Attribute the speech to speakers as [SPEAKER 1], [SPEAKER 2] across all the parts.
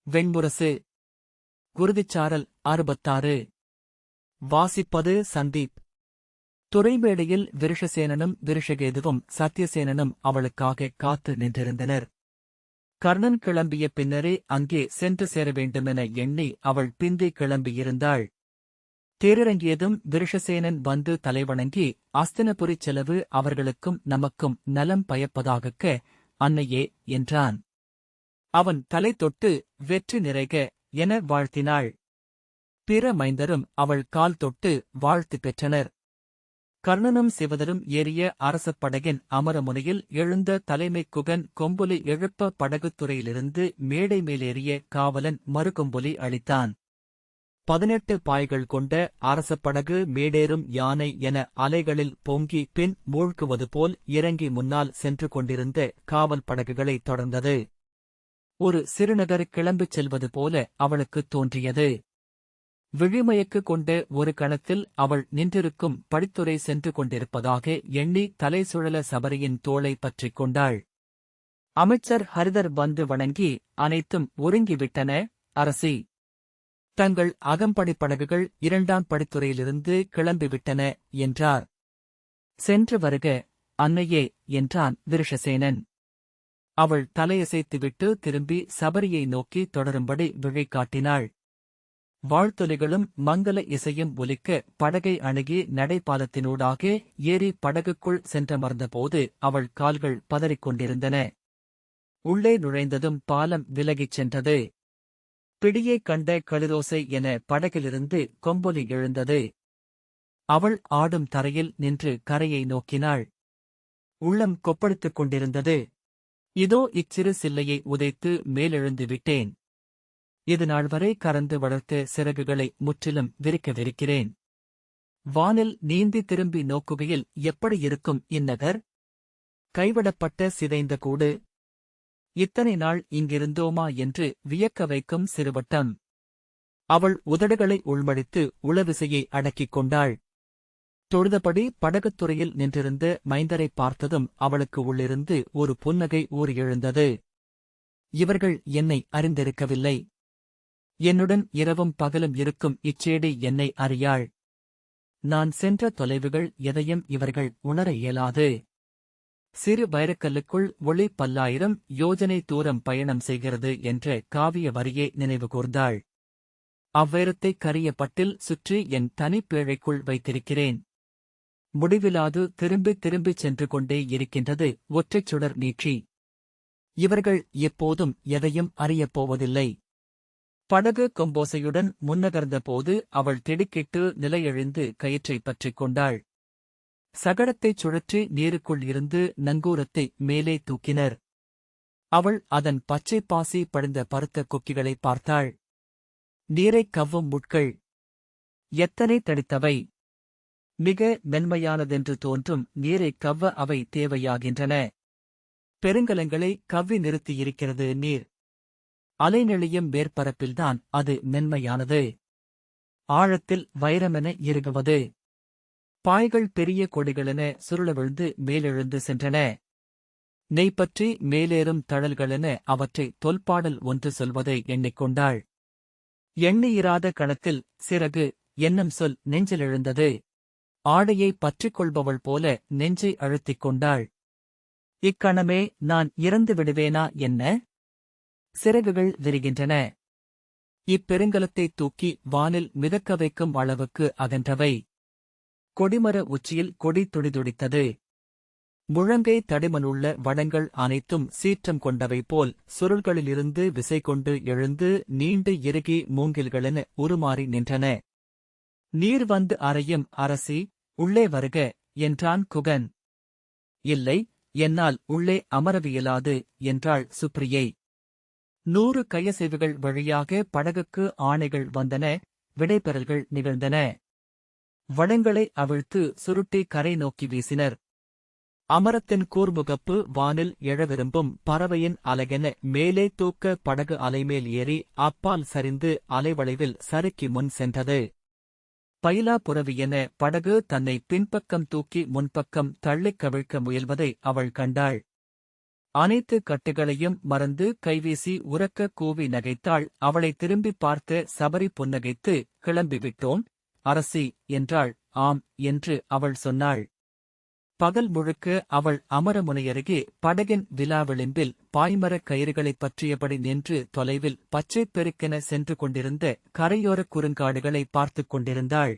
[SPEAKER 1] வெண்முரசு. குருதிச்சாரல் 66. வாசிப்பது சந்தீப். துறைமேடையில் விருஷசேனனும் விருஷகேதுவும் சத்யசேனனும் அவளுக்காக காத்து நின்றிருந்தனர். கர்ணன் கிளம்பிய பின்னரே அங்கே சென்று சேர வேண்டுமென எண்ணி அவள் பிந்தி கிளம்பியிருந்தாள். தேரிறங்கியதும் விருஷசேனன் வந்து தலைவணங்கி, அஸ்தினபுரிச் செலவு அவர்களுக்கும் நமக்கும் நலம் பயப்பதாகக்க, அன்னையே என்றான். அவன் தலை தொட்டு வெற்றி நிறைக என வாழ்த்தினாள். பிற மைந்தரும் அவள் கால் தொட்டு வாழ்த்து பெற்றனர். கர்ணனும் சிவதரும் ஏறிய அரசப் படகின் அமரமுனையில் எழுந்த தலைமைக் குகன் கொம்புலி எழுப்ப படகுத்துறையிலிருந்து மேடை மேலேறிய காவலன் மறுகொம்புலி அளித்தான். 18 பாய்கள் கொண்ட அரசப் படகு மேடேறும் யானை என அலைகளில் பொங்கி பின் மூழ்குவது போல் இறங்கி முன்னால் சென்று கொண்டிருந்த காவல் படகுகளைத் தொடர்ந்தது. ஒரு சிறுநகர் கிளம்பிச் செல்வது போல அவளுக்குத் தோன்றியது. விழிமயக்கு கொண்ட ஒரு கணத்தில் அவள் நின்றிருக்கும் படித்துறை சென்று கொண்டிருப்பதாக எண்ணி தலை சுழல சபரியின் தோளை பற்றிக் கொண்டாள். அமைச்சர் ஹரிதர் வந்து வணங்கி, அனைத்தும் ஒருங்கிவிட்டன அரசி. தங்கள் அகம்படிப் படகுகள் 2ஆம் படித்துறையிலிருந்து கிளம்பிவிட்டன என்றார். சென்று வருக அன்னையே என்றான் விருஷசேனன். அவள் தலையசைத்துவிட்டு திரும்பி சபரியை நோக்கி தொடரும்படி விழி காட்டினாள். வாழ்த்தொலிகளும் மங்கள இசையும் ஒலிக்க படகை அணுகி நடைபாலத்தினூடாக ஏறி படகுக்குள் சென்றமர்ந்தபோது அவள் கால்கள் பதறிக்கொண்டிருந்தன. உள்ளே நுழைந்ததும் பாலம் விலகிச் சென்றது. பிடியைக் கண்ட களிரோசை என படகிலிருந்து கொம்பொலி எழுந்தது. அவள் ஆடும் தரையில் நின்று கரையை நோக்கினாள். உள்ளம் கொப்பளித்துக் கொண்டிருந்தது. இதோ இச்சிறு சில்லையை உதைத்து மேலெழுந்து விட்டேன். இது நாள்வரை கறந்து வளர்த்த சிறகுகளை முற்றிலும் விரிக்கவிருக்கிறேன். வானில் நீந்தி திரும்பி நோக்குகையில் எப்படி இருக்கும் இந்நகர்? கைவிடப்பட்ட சிதைந்த கூடு. இத்தனை நாள் இங்கிருந்தோமா என்று வியக்க வைக்கும் சிறுவட்டம். அவள் உதடுகளை உள்மடித்து உளவிசையை அடக்கிக் கொண்டாள். தொழுதபடி படகுத்துறையில் நின்றிருந்த மைந்தரைப் பார்த்ததும் அவளுக்கு உள்ளிருந்து ஒரு புன்னகை ஊறி எழுந்தது. இவர்கள் என்னை அறிந்திருக்கவில்லை. என்னுடன் இரவும் பகலும் இருக்கும் இச்சேடி என்னை அறியாள். நான் சென்ற தொலைவுகள் எதையும் இவர்கள் உணர இயலாது. சிறு வைரக்கல்லுக்குள் ஒளி 10,000 யோஜனை தூரம் பயணம் செய்கிறது என்ற காவிய வரியை நினைவு கூர்ந்தாள். அவ்வைரத்தை கரிய பட்டில் சுற்றி என் தனிப்பேழைக்குள் வைத்திருக்கிறேன். முடிவிலாது திரும்பித் திரும்பிச் சென்று கொண்டே இருக்கின்றது ஒற்றைச் சுடர் நீட்சி. இவர்கள் எப்போதும் எதையும் அறியப்போவதில்லை. படகு கொம்போசையுடன் முன்னகர்ந்தபோது அவள் திடுக்கிட்டு நிலையெழுந்து கயிற்றைப் பற்றிக் கொண்டாள். சகடத்தைச் சுழற்றி நீருக்குள் இருந்து நங்கூரத்தை மேலே தூக்கினர். அவள் அதன் பச்சை பாசி படிந்த பருத்த கொக்கிகளை பார்த்தாள். நீரைக் கவ்வும் முட்கள் எத்தனை தடித்தவை! மிக மென்மையானதென்று தோன்றும் நீரைக் கவ்வ அவை தேவையாகின்றன. பெருங்கலங்களை கவ்வி நிறுத்தியிருக்கிறது நீர். அலைநெளியும் மேற்பரப்பில்தான் அது மென்மையானது. ஆழத்தில் வைரமென இறுகுவது. பாய்கள் பெரிய கொடிகளென சுருளவிழ்ந்து மேலெழுந்து சென்றன. நெய்பற்றி மேலேறும் தழல்களென அவற்றை தொல்பாடல் ஒன்று சொல்வதை எண்ணிக்கொண்டாள். எண்ணியிராத கணத்தில் சிறகு என்னும் சொல் நெஞ்சிலெழுந்தது. ஆடையை பற்றிக் கொள்பவள் போல நெஞ்சை அழுத்திக் கொண்டாள். இக்கணமே நான் இறந்து விடுவேனா என்ன? சிறகுகள் விரிகின்றன. இப்பெருங்கலத்தைத் தூக்கி வானில் மிதக்க வைக்கும் அளவுக்கு அகன்றவை. கொடிமர உச்சியில் கொடி துடிதுடித்தது. முழங்கை தடிமனுள்ள வடங்கள் அனைத்தும் சீற்றம் கொண்டவை போல் சுருள்களிலிருந்து விசை கொண்டு எழுந்து நீண்டு இறுகி மூங்கில்களென உருமாறி நின்றன. நீர் வந்து அறையும் அரசி, உள்ளே வருக என்றான் குகன். இல்லை, என்னால் உள்ளே அமரவியலாது என்றாள் சுப்ரியை. 100 கையசைவுகள் வழியாக படகுக்கு ஆணைகள் வந்தன. விடைபெறல்கள் நிகழ்ந்தன. வடங்களை அவிழ்த்து சுருட்டி கரை நோக்கி வீசினர். அமரத்தின் கூர்முகப்பு வானில் எழவிரும்பும் பறவையின் அலகென மேலே தூக்க படகு அலைமேல் ஏறி அப்பால் சரிந்து அலைவளைவில் சறுக்கி முன் சென்றது. பயிலா புரவியென படகு தன்னை பின்பக்கம் தூக்கி முன்பக்கம் தள்ளிக் கவிழ்க்க முயல்வதை அவள் கண்டாள். அனைத்து கட்டுகளையும் மறந்து கைவீசி உரக்க கூவி நகைத்தாள். அவளை திரும்பி பார்த்த சபரி புன்னகைத்து, கிளம்பிவிட்டோம் அரசி என்றாள். ஆம் என்று அவள் சொன்னாள். பகல் முழுக்க அவள் அமரமுனையருகே படகின் விலாவிளிம்பில் பாய்மரக் கயிறுகளைப் பற்றியபடி நின்று தொலைவில் பச்சைப் பெருக்கென சென்று கொண்டிருந்த கரையோரக் குறுங்காடுகளை பார்த்துக் கொண்டிருந்தாள்.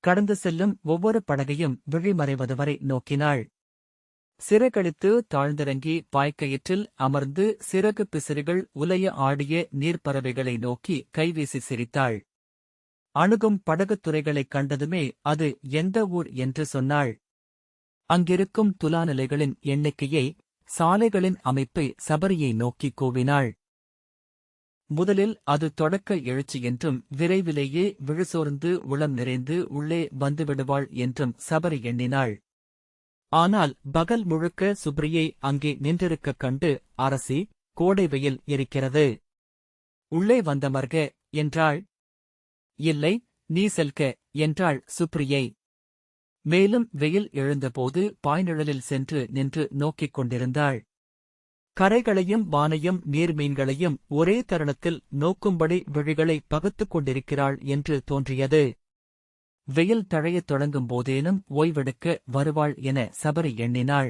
[SPEAKER 1] கடந்து செல்லும் ஒவ்வொரு படகையும் விழிமறைவதுவரை நோக்கினாள். சிறகடித்து தாழ்ந்திறங்கி பாய்க்கயிற்றில் அமர்ந்து சிறகு பிசிறுகள் உலைய ஆடிய நீர்ப்பறவைகளை நோக்கி கைவீசி சிரித்தாள். அணுகும் படகுத் துறைகளைக் கண்டதுமே அது எந்த ஊர் என்று சொன்னாள். அங்கிருக்கும் துலாநிலைகளின் எண்ணிக்கையை, சாலைகளின் அமைப்பை சபரியை நோக்கி கூவினாள். முதலில் அது தொடக்க எழுச்சி என்றும் விரைவிலேயே விழுசோர்ந்து உளம் நிறைந்து உள்ளே வந்துவிடுவாள் என்றும் சபரி எண்ணினாள். ஆனால் பகல் முழுக்க சுப்ரியை அங்கே நின்றிருக்கக் கண்டு, அரசி, கோடை வெயில் இருக்கிறது, உள்ளே வந்தமர்க என்றாள். இல்லை, நீ செல்க என்றாள் சுப்ரியை. மேலும் வெயில் எழுந்தபோது பாய்நிழலில் சென்று நின்று நோக்கிக் கொண்டிருந்தாள். கரைகளையும் வானையும் நீர்மீன்களையும் ஒரே தருணத்தில் நோக்கும்படி விழிகளை பகுத்துக் கொண்டிருக்கிறாள் என்று தோன்றியது. வெயில் தழையத் தொடங்கும் போதேனும் ஓய்வெடுக்க வருவாள் என சபரி எண்ணினாள்.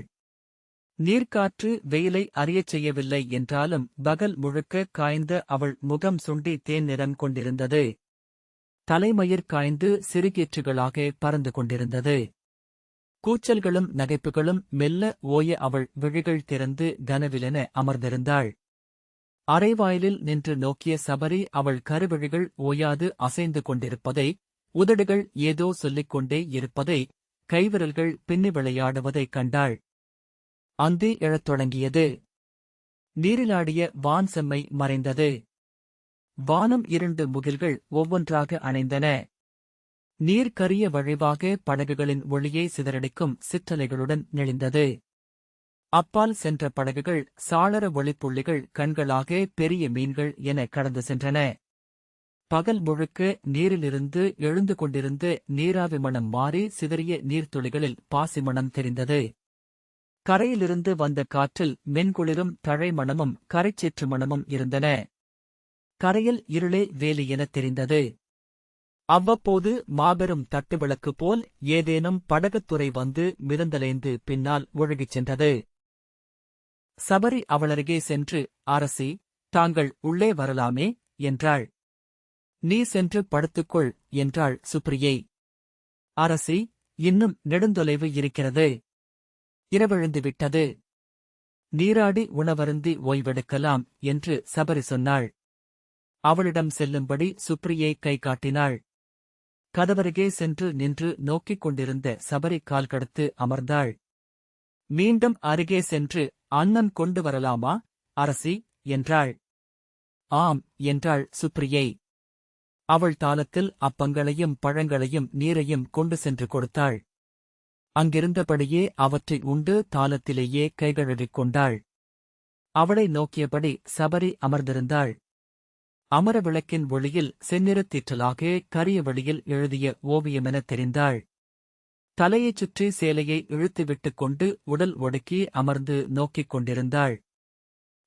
[SPEAKER 1] நீர்க்காற்று வெயிலை அறியச் செய்யவில்லை என்றாலும் பகல் முழுக்க காய்ந்த அவள் முகம் சுண்டி தேன் நிறம் கொண்டிருந்தது. தலைமயிர் காய்ந்து சிறுகீற்றுகளாக பறந்து கொண்டிருந்தது. கூச்சல்களும் நகைப்புகளும் மெல்ல ஓய அவள் விழிகள் திறந்து கனவிலென அமர்ந்திருந்தாள். அரைவாயிலில் நின்று நோக்கிய சபரி அவள் கருவிழிகள் ஓயாது அசைந்து கொண்டிருப்பதை, உதடுகள் ஏதோ சொல்லிக் கொண்டே இருப்பதை, கைவிரல்கள் பின்னி விளையாடுவதைக் கண்டாள். அந்தி எழத் தொடங்கியது. நீரிலாடிய வான் செம்மை மறைந்தது. வானம் இருண்டு முகில்கள் ஒவ்வொன்றாக அணைந்தன. நீர் கரிய வழிவாக படகுகளின் ஒளியை சிதறடிக்கும் சிற்றலைகளுடன் நெளிந்தது. அப்பால் சென்ற படகுகள் சாளர ஒளிப்புள்ளிகள் கண்களாக பெரிய மீன்கள் என கடந்து சென்றன. பகல் முழுக்க நீரிலிருந்து எழுந்து கொண்டிருந்த நீராவி மணம் மாறி சிதறிய நீர்த்துளிகளில் பாசிமணம் தெரிந்தது. கரையிலிருந்து வந்த காற்றில் மென்குளிரும் தழை மணமும் கரைச்சேற்று மணமும் இருந்தன. கரையில் இருளே வேலி எனத் தெரிந்தது. அவ்வப்போது மாபெரும் தட்டுவிளக்கு போல் ஏதேனும் படகுத்துறை வந்து மிதந்தலைந்து பின்னால் ஒழுகிச் சென்றது. சபரி அவளருகே சென்று, அரசி, தாங்கள் உள்ளே வரலாமே என்றாள். நீ சென்று படுத்துக்கொள் என்றாள் சுப்ரியை. அரசி, இன்னும் நெடுந்தொலைவு இருக்கிறது. இரவெழுந்து விட்டது. நீராடி உணவருந்தி ஓய்வெடுக்கலாம் என்று சபரி சொன்னாள். அவளிடம் செல்லும்படி சுப்ரியை கை காட்டினாள். கதவருகே சென்று நின்று நோக்கிக் கொண்டிருந்த சபரி கால் கடத்து அமர்ந்தாள். மீண்டும் அருகே சென்று, அன்னம் கொண்டு வரலாமா அரசி என்றாள். ஆம் என்றாள் சுப்ரியை. அவள் தாளத்தில் அப்பங்களையும் பழங்களையும் நீரையும் கொண்டு சென்று கொடுத்தாள். அங்கிருந்தபடியே அவற்றை உண்டு தாளத்திலேயே கைகழுவிக் கொண்டாள். அவளை நோக்கியபடி சபரி அமர்ந்திருந்தாள். அமர விளக்கின் ஒளியில் செந்நிறத்தீற்றலாக கரிய வெளியில் எழுதிய ஓவியமெனத் தெரிந்தாள். தலையைச் சுற்றி சேலையை இழுத்துவிட்டுக் கொண்டு உடல் ஒடுக்கி அமர்ந்து நோக்கிக் கொண்டிருந்தாள்.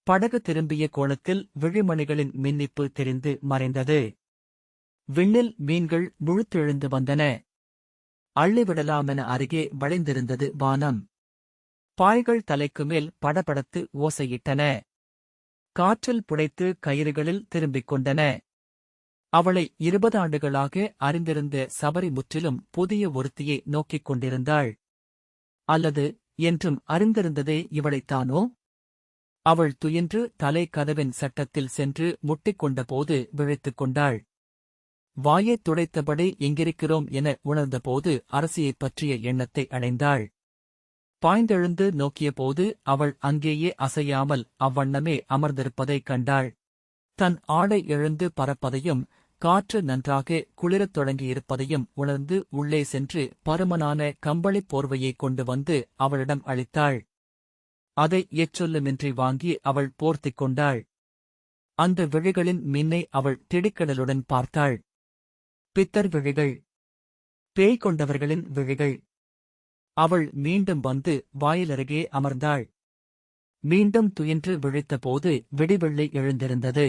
[SPEAKER 1] படகு திரும்பிய கோணத்தில் விழிமணிகளின் மின்னிப்பு தெரிந்து மறைந்தது. விண்ணில் மீன்கள் முழுத்தெழுந்து வந்தன. அள்ளிவிடலாமென அருகே வளைந்திருந்தது வானம். பாய்கள் தலைக்கு மேல் படபடத்து ஓசையிட்டன. காற்றில் புடைத்து கயிறுகளில் திரும்பிக் கொண்டன. அவளை 20 ஆண்டுகளாக அறிந்திருந்த சபரி முற்றிலும் புதிய ஒருத்தியை நோக்கிக் கொண்டிருந்தாள். அல்லது என்றும் அறிந்திருந்ததே இவளைத்தானோ? அவள் துயின்று தலை கதவின் சட்டத்தில் சென்று முட்டிக்கொண்டபோது விழித்துக் கொண்டாள். வாயைத் துடைத்தபடி எங்கிருக்கிறோம் என உணர்ந்தபோது அரசியைப் பற்றிய எண்ணத்தை அடைந்தாள். பாய்ந்தெழுந்து நோக்கியபோது அவள் அங்கேயே அசையாமல் அவ்வண்ணமே அமர்ந்திருப்பதைக் கண்டாள். தன் ஆடை எழுந்து பறப்பதையும் காற்று நன்றாக குளிரத் தொடங்கியிருப்பதையும் உணர்ந்து உள்ளே சென்று பருமனான கம்பளிப் போர்வையைக் கொண்டு வந்து அவளிடம் அளித்தாள். அதை எச்சொல்லுமின்றி வாங்கி அவள் போர்த்திக் கொண்டாள். அந்த விழிகளின் மின்னை அவள் திடுக்கிடலுடன் பார்த்தாள். பித்தர் விழிகள், பேய் கொண்டவர்களின் விழிகள். அவள் மீண்டும் வந்து வாயிலருகே அமர்ந்தாள். மீண்டும் துயின்று விழித்தபோது விடிவெள்ளி எழுந்திருந்தது.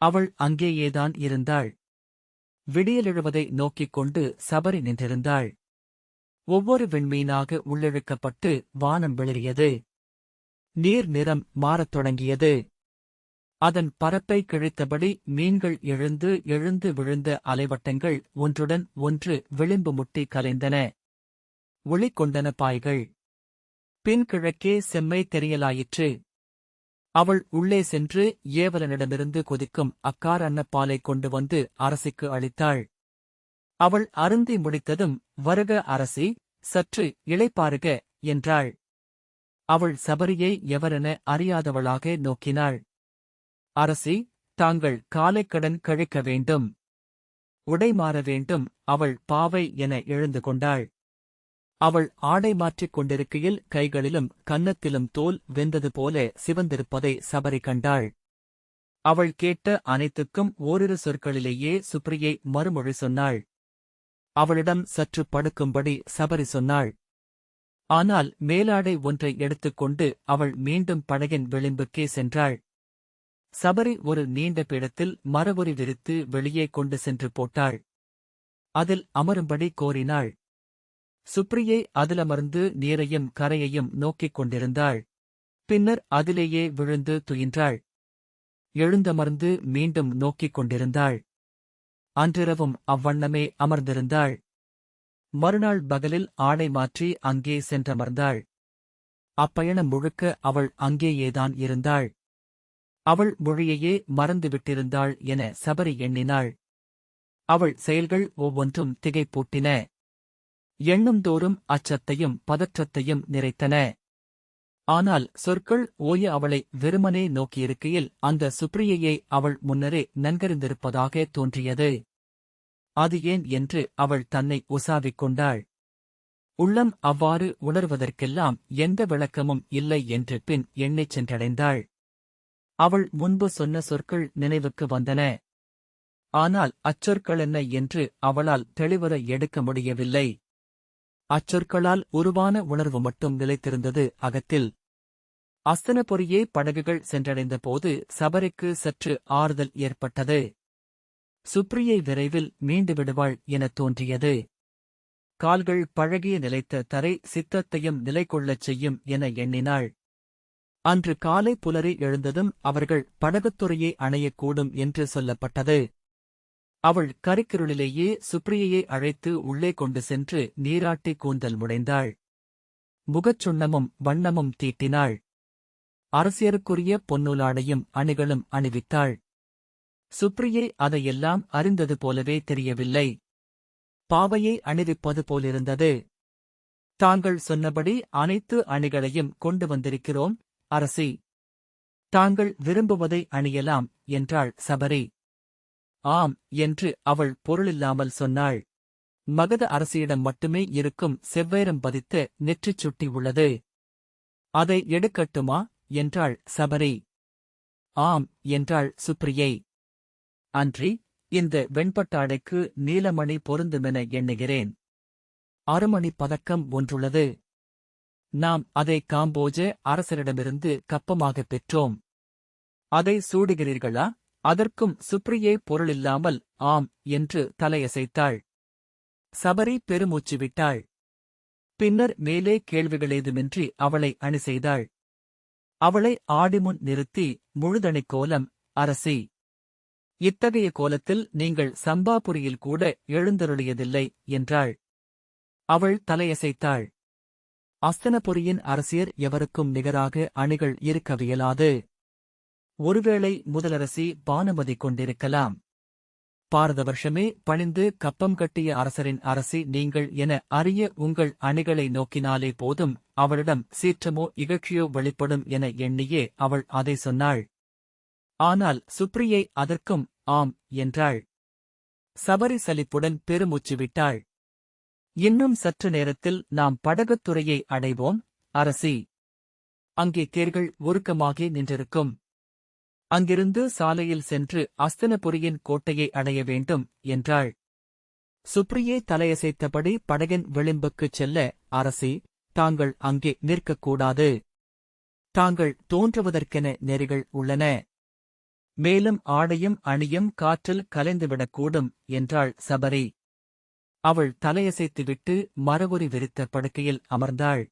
[SPEAKER 1] அவள் அங்கேயேதான் இருந்தாள். விடியலெழுவதை நோக்கிக் கொண்டு சபரி நின்றிருந்தாள். ஒவ்வொரு விண்மீனாக உள்ளிழுக்கப்பட்டு வானம் வெளிரியது. நீர் நிறம் மாறத் தொடங்கியது. அதன் பரப்பை கிழித்தபடி மீன்கள் எழுந்து எழுந்து விழுந்த அலைவட்டங்கள் ஒன்றுடன் ஒன்று விளிம்பு முட்டி கலைந்தன. ஒளி கொண்டன பாய்கள். பின் கிழக்கே செம்மை தெரியலாயிற்று. அவள் உள்ளே சென்று ஏவலனிடமிருந்து கொதிக்கும் அக்கார அன்னப்பாலைக் கொண்டு வந்து அரசிக்கு அளித்தாள். அவள் அருந்தி முடித்ததும், வருக அரசி, சற்று இளைப்பாறுக என்றாள். அவள் சபரியை எவரென அறியாதவளாக நோக்கினாள். அரசி, தாங்கள் காலைக்கடன் கழிக்க வேண்டும். உடை மாற வேண்டும். அவள் பாவை என எழுந்து கொண்டாள். அவள் ஆடை மாற்றிக் கொண்டிருக்கையில் கைகளிலும் கன்னத்திலும் தோல் வெந்தது போல சிவந்திருப்பதை சபரி கண்டாள். அவள் கேட்ட அனைத்துக்கும் ஓரிரு சொற்களிலேயே சுப்ரியை மறுமொழி சொன்னாள். அவளிடம் சற்று படுக்கும்படி சபரி சொன்னாள். ஆனால் மேலாடை ஒன்றை எடுத்துக்கொண்டு அவள் மீண்டும் படகின் விளிம்புக்கே சென்றாள். சபரி ஒரு நீண்ட பீடத்தில் மரவுரி விரித்து வெளியே கொண்டு சென்று போட்டாள். அதில் அமரும்படி கோரினாள். சுப்ரியை அதிலமர்ந்து நீரையும் கரையையும் நோக்கிக் கொண்டிருந்தாள். பின்னர் அதிலேயே விழுந்து துயின்றாள். எழுந்தமர்ந்து மீண்டும் நோக்கிக் கொண்டிருந்தாள். அன்றிரவும் அவ்வண்ணமே அமர்ந்திருந்தாள். மறுநாள் பகலில் ஆடை மாற்றி அங்கே சென்றமர்ந்தாள். அப்பயணம் முழுக்க அவள் அங்கேயேதான் இருந்தாள். அவள் மொழியையே மறந்துவிட்டிருந்தாள் என சபரி எண்ணினாள். அவள் செயல்கள் ஒவ்வொன்றும் திகைப்பூட்டின. எண்ணும்தோறும் அச்சத்தையும் பதற்றத்தையும் நிறைத்தன. ஆனால் சொற்கள் ஓய அவளை வெறுமனே நோக்கியிருக்கையில் அந்த சுப்ரியையை அவள் முன்னரே நன்கறிந்திருப்பதாக தோன்றியது. அது ஏன் என்று அவள் தன்னை உசாவிக் கொண்டாள். உள்ளம் அவ்வாறு உணர்வதற்கெல்லாம் எந்த விளக்கமும் இல்லை என்று பின் எண்ணிச் சென்றடைந்தாள். அவள் முன்பு சொன்ன சொற்கள் நினைவுக்கு வந்தன. ஆனால் அச்சொற்களென்ன என்று அவளால் தெளிவுற எடுக்க முடியவில்லை. அச்சொற்களால் உருவான உணர்வு மட்டும் நிலைத்திருந்தது அகத்தில். அஸ்தனபுரியே படகுகள் சென்றடைந்த போது சபரிக்கு சற்று ஆறுதல் ஏற்பட்டது. சுப்ரியை விரைவில் மீண்டு விடுவாள் எனத் தோன்றியது. கால்கள் பழகிய நிலைத்த தரை சித்தத்தையும் நிலைகொள்ளச் செய்யும் என எண்ணினாள். அன்று காலை புலரி எழுந்ததும் அவர்கள் படகுத்துறையை அணையக்கூடும் என்று சொல்லப்பட்டது. அவள் கரிக்கிருளிலேயே சுப்ரியையை அழைத்து உள்ளே கொண்டு சென்று நீராட்டி கூந்தல் முடைந்தாள். முகச்சுண்ணமும் வண்ணமும் தீட்டினாள். அரசியருக்குரிய பொன்னூலாடையும் அணிகளும் அணிவித்தாள். சுப்ரியை அதையெல்லாம் அறிந்தது போலவே தெரியவில்லை. பாவையை அணிவிப்பது போலிருந்தது. தாங்கள் சொன்னபடி அனைத்து அணிகளையும் கொண்டு வந்திருக்கிறோம் அரசி. தாங்கள் விரும்புவதை அணியலாம் என்றாள் சபரி. ஆம் என்று அவள் பொருளில்லாமல் சொன்னாள். மகத அரசியிடம் மட்டுமே இருக்கும் செவ்வைரம் பதித்த நெற்றிச் சுட்டி உள்ளது. அதை எடுக்கட்டுமா என்றாள் சபரி. ஆம் என்றாள் சுப்ரியை. அன்றி இந்த வெண்பட்டாடைக்கு நீலமணி பொருந்துமென எண்ணுகிறேன். அருமணி பதக்கம் ஒன்றுள்ளது. நாம் அதை காம்போஜ அரசரிடமிருந்து கப்பமாகப் பெற்றோம். அதை சூடுகிறீர்களா? அதற்கும் சுப்ரியை பொருளில்லாமல் ஆம் என்று தலையசைத்தாள். சபரி பெருமூச்சு விட்டாள். பின்னர் மேலே கேள்விகளேதுமின்றி அவளை அணி செய்தாள். அவளை ஆடிமுன் நிறுத்தி முழுதணிக் கோலம், அரசி. இத்தகைய கோலத்தில் நீங்கள் சம்பாபுரியில் கூட எழுந்தருளியதில்லை என்றாள். அவள் தலையசைத்தாள். அஸ்தனபுரியின் அரசியர் எவருக்கும் நிகராக அணிகள் இருக்கவியலாது. ஒருவேளை முதலரசி பானுமதி கொண்டிருக்கலாம். பாரத வருஷமே பணிந்து கப்பம் கட்டிய அரசரின் அரசி நீங்கள் என அறிய உங்கள் அணிகளை நோக்கினாலே போதும், அவளிடம் சீற்றமோ இகழ்ச்சியோ வெளிப்படும் என எண்ணியே அவள் அதை சொன்னாள். ஆனால் சுப்ரியை அதற்கும் ஆம் என்றாள். சபரி சலிப்புடன் பெருமூச்சு விட்டாள். இன்னும் சற்று நேரத்தில் நாம் படகுத்துறையை அடைவோம் அரசி. அங்கே தேர்கள் உருக்கமாகி நின்றிருக்கும். அங்கிருந்து சாலையில் சென்று அஸ்தனபுரியின் கோட்டையை அடைய வேண்டும் என்றாள். சுப்ரியே தலையசைத்தபடி படகின் விளிம்புக்குச் செல்ல, அரசி, தாங்கள் அங்கே நிற்கக்கூடாது. தாங்கள் தோன்றுவதற்கென நெறிகள் உள்ளன. மேலும் ஆடையும் அணியும் காற்றில் கலைந்துவிடக்கூடும் என்றாள் சபரி. அவள் தலையசைத்துவிட்டு மரவுரி விரித்த படுக்கையில் அமர்ந்தாள்.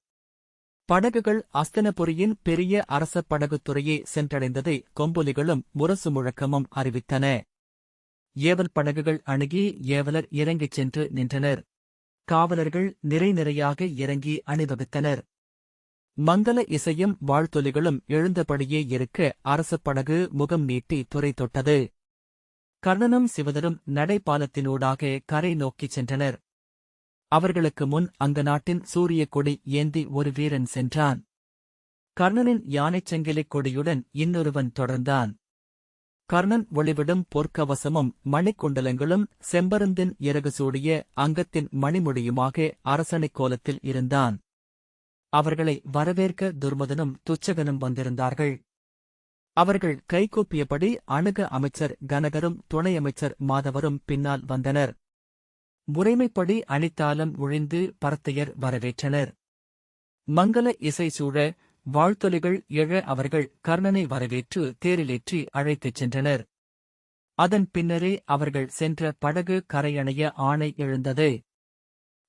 [SPEAKER 1] படகுகள் அஸ்தினபுரியின் பெரிய அரச படகுத் துறையை சென்றடைந்ததை கொம்பொலிகளும் முரசு முழக்கமும் அறிவித்தன. ஏவல் படகுகள் அணுகி ஏவலர் இறங்கிச் சென்று நின்றனர். காவலர்கள் நிறையாக இறங்கி அணிவகுத்தனர். மங்கள இசையும் வாழ்த்தொலிகளும் எழுந்தபடியே இருக்க அரச படகு முகம் நீட்டி துறை தொட்டது. கர்ணனும் சிவதரும் நடைபாலத்தினூடாக கரை நோக்கிச் சென்றனர். அவர்களுக்கு முன் அங்க நாட்டின் சூரிய கொடி ஏந்தி ஒரு வீரன் சென்றான். கர்ணனின் யானைச் சங்கிலிக் கொடியுடன் இன்னொருவன் தொடர்ந்தான். கர்ணன் ஒளிவிடும் பொற்கவசமும் மணிக்குண்டலங்களும் செம்பருந்தின் இறகு சூடிய அங்கத்தின் மணிமுடியுமாக அரசனைக் கோலத்தில் இருந்தான். அவர்களை வரவேற்க துர்மதனும் துச்சகனும் வந்திருந்தார்கள். அவர்கள் கைகூப்பியபடி அணுக அமைச்சர் கனகரும் துணையமைச்சர் மாதவரும் பின்னால் வந்தனர். முறைமைப்படி அணித்தாலம் ஒழிந்து பரத்தையர் வரவேற்றனர். மங்கள இசை சூழ வாழ்த்தொலிகள் எழ அவர்கள் கர்ணனை வரவேற்று தேரிலேற்றி அழைத்துச் சென்றனர். அதன் பின்னரே அவர்கள் சென்ற படகு கரையணைய ஆணை எழுந்தது.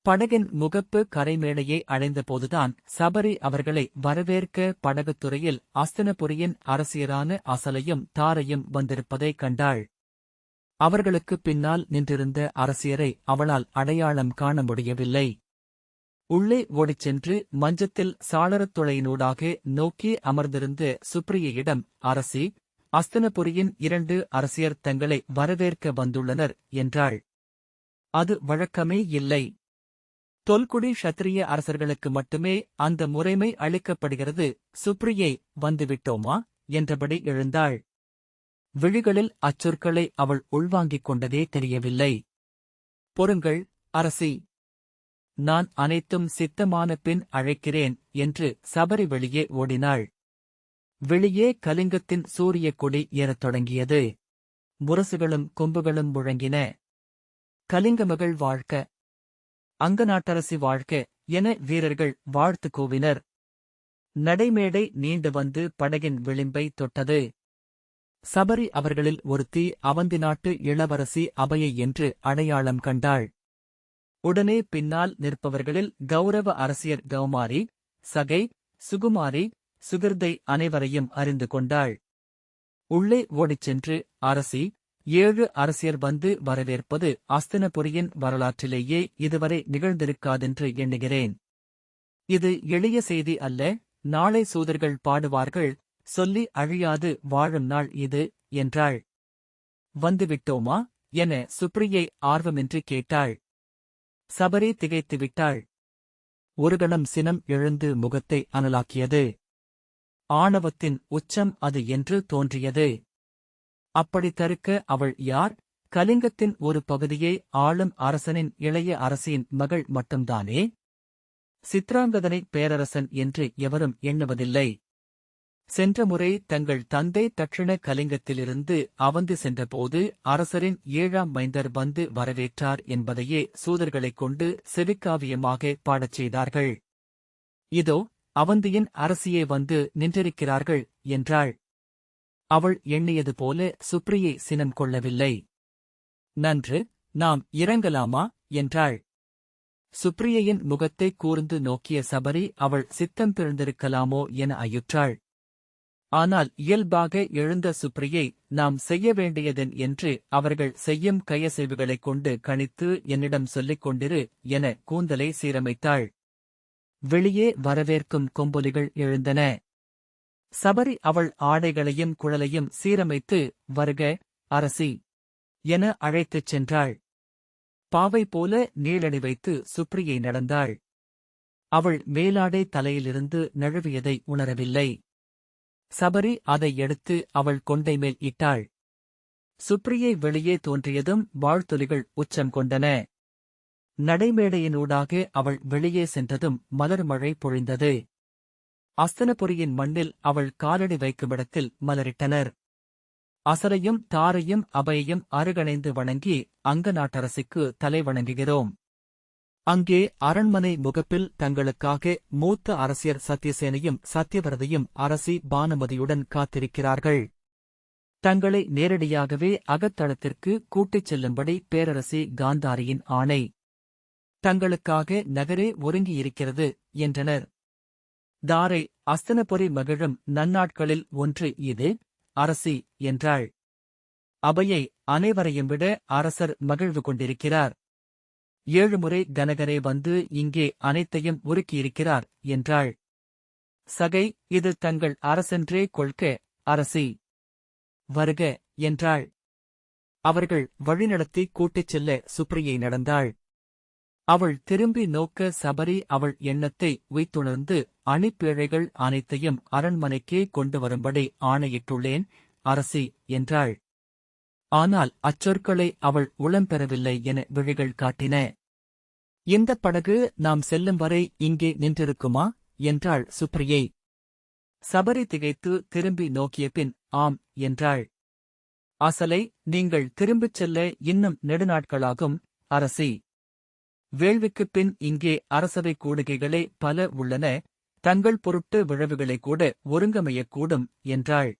[SPEAKER 1] படகின் முகப்பு கரைமேடையை அடைந்தபோதுதான் சபரி அவர்களை வரவேற்க படகுத்துறையில் அஸ்தினபுரியின் அரசியரான அசலையும் தாரையும் வந்திருப்பதைக் கண்டாள். அவர்களுக்குப் பின்னால் நின்றிருந்த அரசியரை அவளால் அடையாளம் காண முடியவில்லை. உள்ளே ஓடிச் சென்று மஞ்சத்தில் சாளரத் துளையினூடாக நோக்கி அமர்ந்திருந்த சுப்ரியையிடம், அரசி, அஸ்தினபுரியின் 2 அரசியர் தங்களை வரவேற்க வந்துள்ளனர் என்றாள். அது வழக்கமே இல்லை. தொல்குடி க்ஷத்திரிய அரசர்களுக்கு மட்டுமே அந்த முறைமை அளிக்கப்படுகிறது. சுப்ரியை, வந்துவிட்டோமா என்றபடி எழுந்தாள். விழிகளில் அச்சொற்களை அவள் உள்வாங்கிக் கொண்டதே தெரியவில்லை. பொறுங்கள், அரசி. நான் அனைத்தும் சித்தமான பின் அழைக்கிறேன் என்று சபரி வெளியே ஓடினாள். வெளியே கலிங்கத்தின் சூரிய கொடி ஏறத் தொடங்கியது. முரசுகளும் கொம்புகளும் முழங்கின. கலிங்கமகள் வாழ்க, அங்கநாட்டரசி வாழ்க என வீரர்கள் வாழ்த்து கூவினர். நடைமேடை நீண்டு வந்து படகின் விளிம்பை தொட்டது. சபரி அவர்களில் ஒருத்தி அவந்தி நாட்டு இளவரசி அபயை என்று அடையாளம் கண்டாள். உடனே பின்னால் நிற்பவர்களில் கௌரவ அரசியர் கௌமாரி, சகை, சுகுமாரி, சுகிர்தை அனைவரையும் அறிந்து கொண்டாள். உள்ளே ஓடிச் சென்று, அரசி, 7 அரசியர் வந்து வரவேற்பது அஸ்தினபுரியின் வரலாற்றிலேயே இதுவரை நிகழ்ந்திருக்காதென்று எண்ணுகிறேன். இது எளிய செய்தி அல்ல. நாளை சூதர்கள் பாடுவார்கள், சொல்லி அழியாது வாழும் நாள் இது என்றாள். வந்துவிட்டோமா என சுப்ரியை ஆர்வமின்றி கேட்டாள். சபரி திகைத்துவிட்டாள். ஒரு கணம் சினம் எழுந்து முகத்தை அனலாக்கியது. ஆணவத்தின் உச்சம் அது என்று தோன்றியது. அப்படி தருக்க அவள் யார்? கலிங்கத்தின் ஒரு பகுதியை ஆளும் அரசனின் இளைய அரசியின் மகள் மட்டும்தானே. சித்ராங்கதனை பேரரசன் என்று எவரும் எண்ணுவதில்லை. சென்ற முறை தங்கள் தந்தை தட்சிண கலிங்கத்திலிருந்து அவந்தி சென்றபோது அரசரின் 7ஆம் மைந்தர் வந்து வரவேற்றார் என்பதையே சூதர்களைக் கொண்டு செவிக்காவியமாக பாடச் செய்தார்கள். இதோ அவந்தியின் அரசியே வந்து நின்றிருக்கிறார்கள் என்றாள். அவள் எண்ணியது போல சுப்ரியை சினம் கொள்ளவில்லை. நன்று, நாம் இறங்கலாமா என்றாள். சுப்ரியையின் முகத்தை கூர்ந்து நோக்கிய சபரி அவள் சித்தம் பிறந்திருக்கலாமோ என ஐயுற்றாள். ஆனால் இயல்பாக எழுந்த சுப்ரியை, நாம் செய்ய வேண்டியதென் என்று அவர்கள் செய்யும் கையசைவுகளைக் கொண்டு கணித்து என்னிடம் சொல்லிக் கொண்டிரு என கூந்தலை சீரமைத்தாள். வெளியே வரவேற்கும் கொம்பொலிகள் எழுந்தன. சபரி அவள் ஆடைகளையும் குழலையும் சீரமைத்து, வருக, அரசி என அழைத்துச் சென்றாள். பாவை போல நீளணி வைத்து சுப்ரியை நடந்தாள். அவள் மேலாடை தலையிலிருந்து நழுவியதை உணரவில்லை. சபரி அதை எடுத்து அவள் கொண்டை மேல் இட்டாள். சுப்ரியை வெளியே தோன்றியதும் வாழ்த்தொலிகள் உச்சம் கொண்டன. நடைமேடையினூடாக அவள் வெளியே சென்றதும் மலர் மழை பொழிந்தது. அஸ்தினபுரியின் மண்ணில் அவள் காலடி வைக்குமிடத்தில் மலரிட்டனர். அசரையும் தாரையும் அபயையும் அருகணைந்து வணங்கி அங்க நாட்டரசிக்கு தலை வணங்குகிறோம். அங்கே அரண்மனை முகப்பில் தங்களுக்காக மூத்த அரசியர் சத்யசேனையும் சத்யவரதையும் அரசி பானுமதியுடன் காத்திருக்கிறார்கள். தங்களை நேரடியாகவே அகத்தளத்திற்கு கூட்டிச் செல்லும்படி பேரரசி காந்தாரியின் ஆணை. தங்களுக்காக நகரே ஒருங்கியிருக்கிறது என்றனர். தாரை அஸ்தனபுரி மகிழும் நன்னாட்களில் ஒன்று இது, அரசி என்றாள். அபையை அனைவரையும் விட அரசர் மகிழ்வு கொண்டிருக்கிறார். 7 முறை கனகரே வந்து இங்கே அனைத்தையும் உருக்கியிருக்கிறார் என்றாள். சகை, இது தங்கள் அரசென்றே கொள்க, அரசி. வருக என்றாள். அவர்கள் வழிநடத்தி கூட்டிச் செல்ல சுப்ரியை நடந்தாள். அவள் திரும்பி நோக்க சபரி அவள் எண்ணத்தை உய்த்துணர்ந்து அணிப்பேழைகள் அனைத்தையும் அரண்மனைக்கே கொண்டு வரும்படி ஆணையிட்டுள்ளேன், அரசி என்றாள். ஆனால் அச்சொற்களை அவள் உளம்பெறவில்லை என விழிகள் காட்டின. இந்தப் படகு நாம் செல்லும் வரை இங்கே நின்றிருக்குமா என்றாள் சுப்ரியை. சபரி திகைத்து திரும்பி நோக்கிய பின் ஆம் என்றாள். அசலை, நீங்கள் திரும்பிச் செல்ல இன்னும் நெடுநாட்களாகும், அரசி. வேள்விக்குப் பின் இங்கே அரசவை கூடுகைகளே பல உள்ளன, தங்கள் பொருட்டு விழவுகளை கூட ஒருங்கமையக்கூடும் என்றாள்.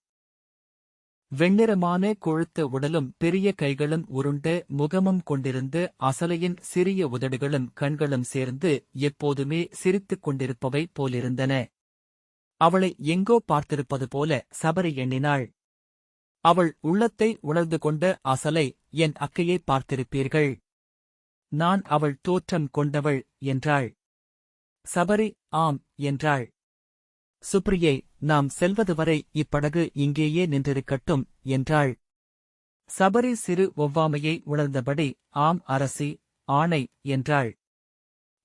[SPEAKER 1] வெண்ணிறமான கொழுத்த உடலும் பெரிய கைகளும் உருண்ட முகமும் கொண்டிருந்த அசலையின் சிறிய உதடுகளும் கண்களும் சேர்ந்து எப்போதுமே சிரித்துக் கொண்டிருப்பவை போலிருந்தன. அவளை எங்கோ பார்த்திருப்பது போல சபரி எண்ணினாள். அவள் உள்ளத்தை உணர்ந்து கொண்ட அசலை, என் அக்கையை பார்த்திருப்பீர்கள். நான் அவள் தோற்றம் கொண்டவள் என்றாள். சபரி ஆம் என்றாள். சுப்ரியை, நாம் செல்வது வரை இப்படகு இங்கேயே நின்றிருக்கட்டும் என்றாள். சபரி சிறு ஒவ்வாமையை உணர்ந்தபடி ஆம் அரசி, ஆணை என்றாள்.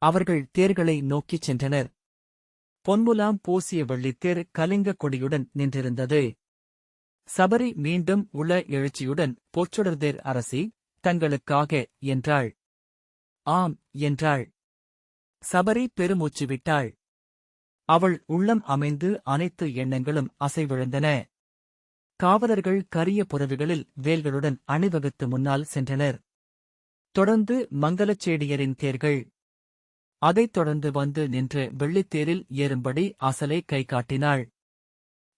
[SPEAKER 1] அவர்கள் தேர்களை நோக்கிச் சென்றனர். பொன்முலாம் பூசிய வெள்ளித்தேர் கலிங்க கொடியுடன் நின்றிருந்தது. சபரி மீண்டும் உள எழுச்சியுடன் பொற்சுடர்தேர் அரசி, தங்களுக்காக என்றாள். ஆம் என்றாள். சபரி பெருமூச்சு விட்டாள். அவள் உள்ளம் அமைந்து அனைத்து எண்ணங்களும் அசைவிழந்தன. காவலர்கள் கரிய புறவிகளில் வேல்களுடன் அணிவகுத்து முன்னால் சென்றனர். தொடர்ந்து மங்கலச்சேடியரின் தேர்கள். அதைத் தொடர்ந்து வந்து நின்ற வெள்ளித்தேரில் ஏறும்படி அசலை கை காட்டினாள்.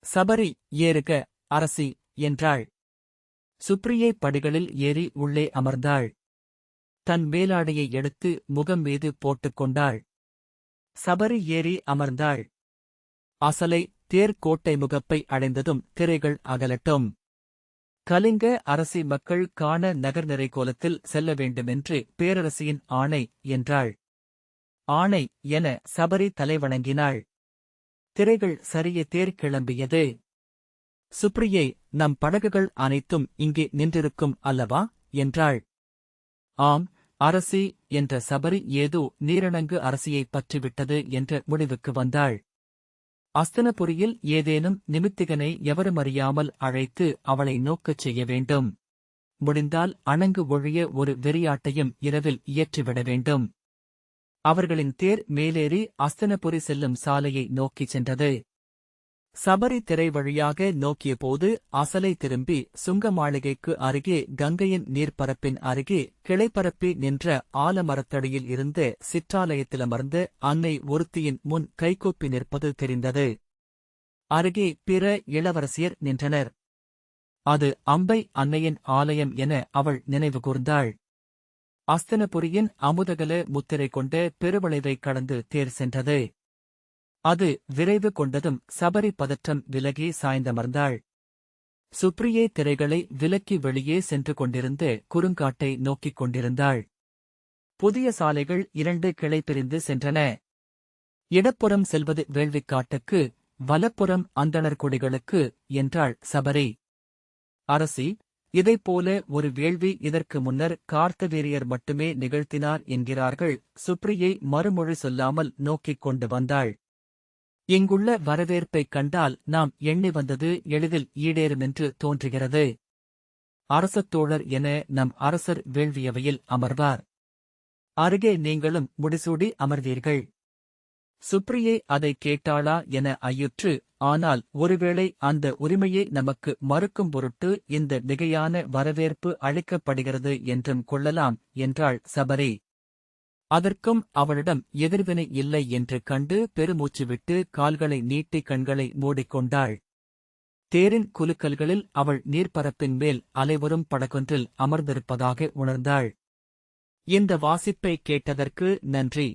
[SPEAKER 1] சபரி, ஏறுக, அரசி என்றாள். சுப்ரியை படிகளில் ஏறி உள்ளே அமர்ந்தாள். தன் மேலாடையை எடுத்து முகம் மீது போட்டுக் கொண்டாள். சபரி ஏறி அமர்ந்தாள். அசலை, தேர் கோட்டை முகப்பை அடைந்ததும் திரைகள் அகலட்டும். கலிங்க அரசி மக்கள் காண நகர் நிறை கோலத்தில் செல்ல வேண்டுமென்று பேரரசியின் ஆணை என்றாள். ஆணை என சபரி தலைவணங்கினாள். திரைகள் சரிய தேர் கிளம்பியது. சுப்ரியை, நம் படகுகள் அனைத்தும் இங்கே நின்றிருக்கும் அல்லவா என்றாள். ஆம், அரசி என்ற சபரி ஏதோ நீரணங்கு அரசியைப் பற்றிவிட்டது என்ற முடிவுக்கு வந்தாள். அஸ்தனபுரியில் ஏதேனும் நிமித்திகனை எவருமறியாமல் அழைத்து அவளை நோக்கச் செய்ய வேண்டும். முடிந்தால் அணங்கு ஒழிய ஒரு வெறியாட்டையும் இரவில் இயற்றிவிட வேண்டும். அவர்களின் தேர் மேலேறி அஸ்தனபுரி செல்லும் சாலையை நோக்கிச் சென்றது. சபரி திரை வழியாக நோக்கியபோது அசலை திரும்பி சுங்க மாளிகைக்கு அருகே கங்கையின் நீர்ப்பரப்பின் அருகே கிளைப்பரப்பி நின்ற ஆலமரத்தடியில் இருந்த சிற்றாலயத்திலமர்ந்த அன்னை ஒருத்தியின் முன் கைகூப்பி நிற்பது தெரிந்தது. அருகே பிற இளவரசியர் நின்றனர். அது அம்பை அன்னையின் ஆலயம் என அவள் நினைவு கூர்ந்தாள். அஸ்தனபுரியின் அமுதகல முத்திரை கொண்ட பெருவளைவை கடந்து தேர் சென்றது. அது விரைவு கொண்டதும் சபரி பதற்றம் விலகி சாய்ந்தமர்ந்தாள். சுப்ரியை திரைகளை விலக்கி வெளியே சென்று கொண்டிருந்த குறுங்காட்டை நோக்கிக் கொண்டிருந்தாள். புதிய சாலைகள் 2 கிளை பிரிந்து சென்றன. இடப்புறம் செல்வது வேள்விக்காட்டுக்கு, வலப்புறம் அந்தணர் குடிகளுக்கு என்றாள் சபரி. அரசி, இதைப்போல ஒரு வேள்வி இதற்கு முன்னர் கார்த்தவீரியர் மட்டுமே நிகழ்த்தினார் என்கிறார்கள். சுப்ரியை மறுமொழி சொல்லாமல் நோக்கிக் கொண்டு வந்தாள். இங்குள்ள வரவேற்பைக் கண்டால் நாம் எண்ணி வந்தது எளிதில் ஈடேறுமென்று தோன்றுகிறது. அரசத்தோழர் என நம் அரசர் வேள்வியவையில் அமர்வார். அருகே நீங்களும் முடிசூடி அமர்வீர்கள். சுப்ரியை அதை கேட்டாளா என ஐயுற்று, ஆனால் ஒருவேளை அந்த உரிமையை நமக்கு மறுக்கும் பொருட்டு இந்த மிகையான வரவேற்பு அளிக்கப்படுகிறது என்றும் கொள்ளலாம் என்றாள் சபரி. அதற்கும் அவளிடம் எதிர்வினை இல்லை என்று கண்டு பெருமூச்சு விட்டு கால்களை நீட்டி கண்களை மூடிக்கொண்டாள். தேரின் குலுக்கல்களில் அவள் நீர்ப்பரப்பின் மேல் அலைவரும் படகொன்றில் அமர்ந்திருப்பதாக உணர்ந்தாள். இந்த வாசிப்பை கேட்டதற்கு நன்றி.